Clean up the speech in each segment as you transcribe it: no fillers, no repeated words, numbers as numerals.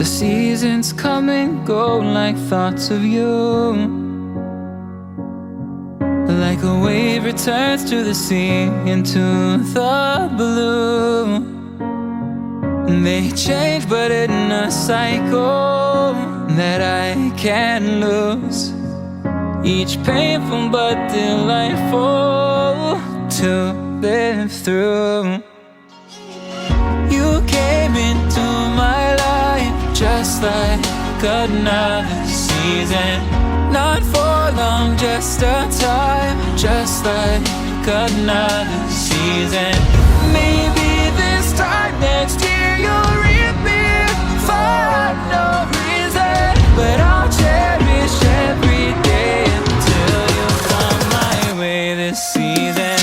The seasons come and go like thoughts of you. Like a wave returns to the sea, into the blue. They change but in a cycle that I can't lose. Each painful but delightful to live through. You came into my life just like another season. Not for long, just a time, just like another season. Maybe this time next year you'll reappear for no reason, but I'll cherish every day until you come my way this season.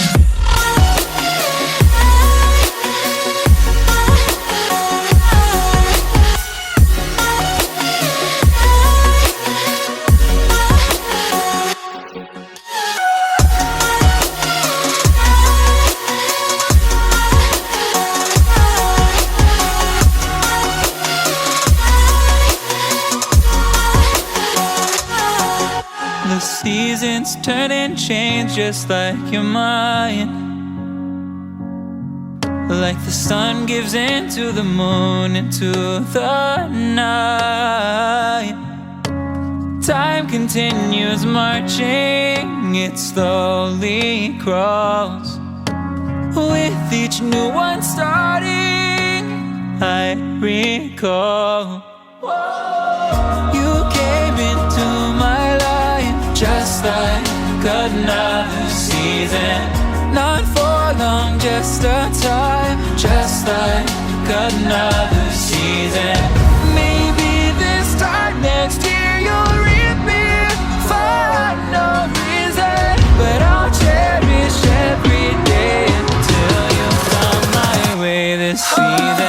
Seasons turn and change just like your mind. Like the sun gives into the moon, into the night. Time continues marching, it slowly crawls. With each new one starting, I recall. You came into my life just like another season. Not for long, just a time, just like another season. Maybe this time next year you'll reappear for no reason, but I'll cherish every day until you come my way this season.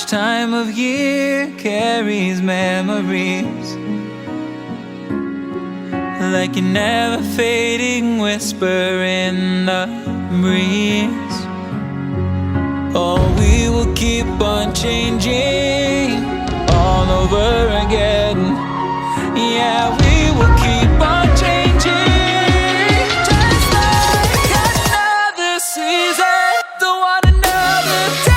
Time of year carries memories like a never fading whisper in the breeze. Oh, we will keep on changing all over again. Yeah, we will keep on changing just like another season. Don't want another day.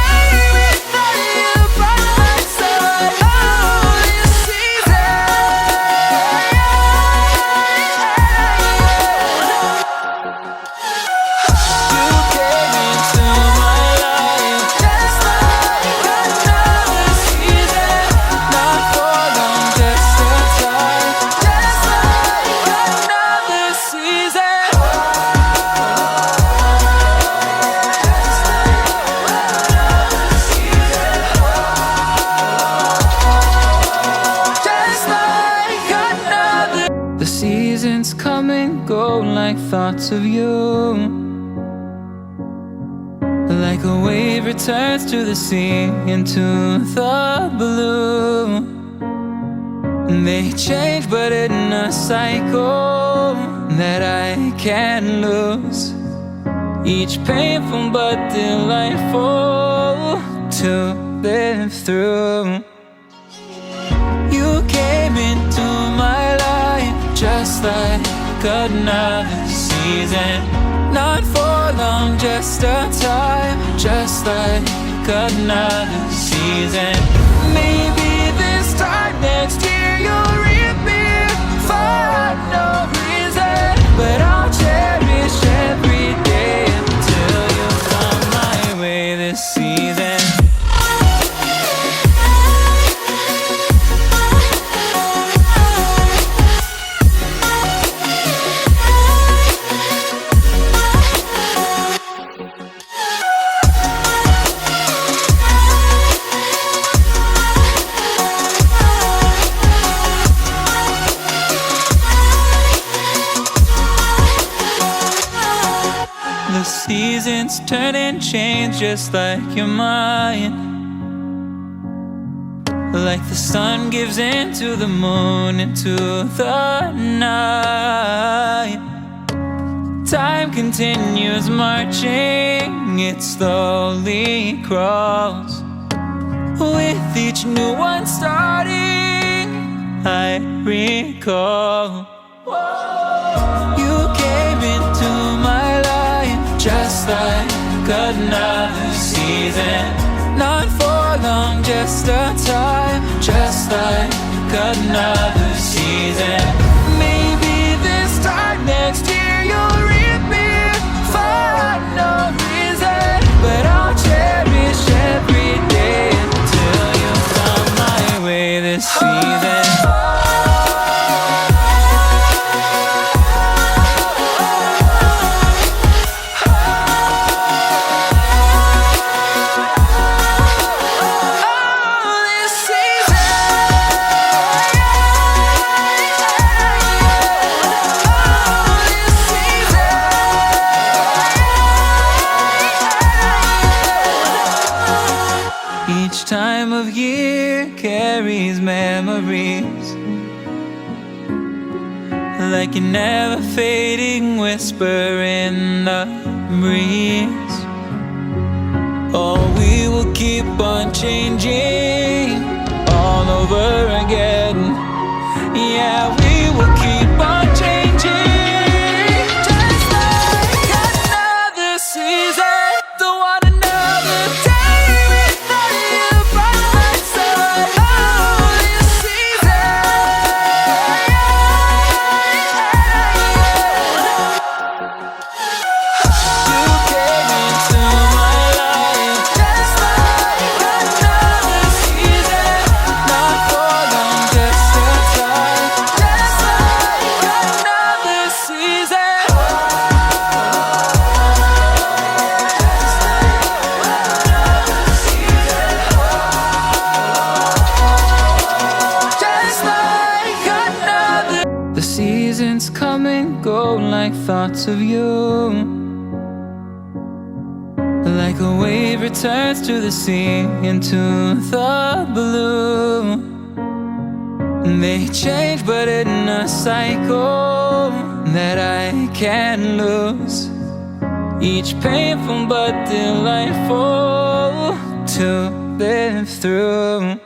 Seasons come and go like thoughts of you. Like a wave returns to the sea, into the blue. They change but in a cycle that I can't lose. Each painful but delightful to live through. You came into my life just like another season. Not for long, just a time, just like another season. Maybe this time next year you'll reappear for no reason, but I'll cherish every day until you come my way this season. seasons turn and change just like your mind. Like the sun gives into the moon, into the night. Time continues marching, it slowly crawls. With each new one starting, I recall you came into my life just like another season. Not for long, just a time, just like another season. Maybe this time next year you'll reap me for no reason, but I'll cherish every day until you come my way this season. Each time of year carries memories, like a never fading whisper in the breeze. Oh, we will keep on changing all over again. Yeah, we will keep on changing just like another season. Don't want another day. The seasons come and go like thoughts of you. Like a wave returns to the sea, into the blue. They change but in a cycle that I can't lose. Each painful but delightful to live through.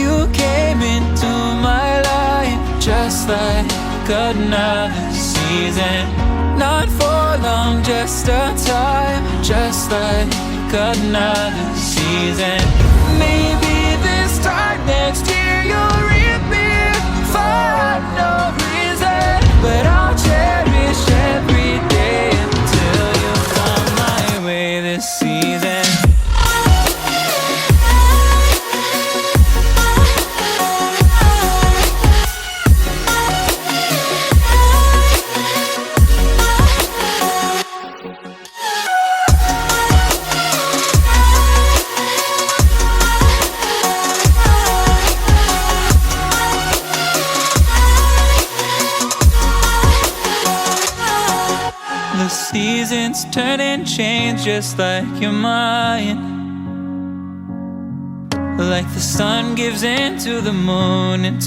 You came into my life just like another season. Not for long, just a time, just like another season. Maybe this time next year you'll reap me for no reason, but I'll cherish every day until you come my way this season. The seasons turn and change just like your mind. Like the sun gives into the moon, into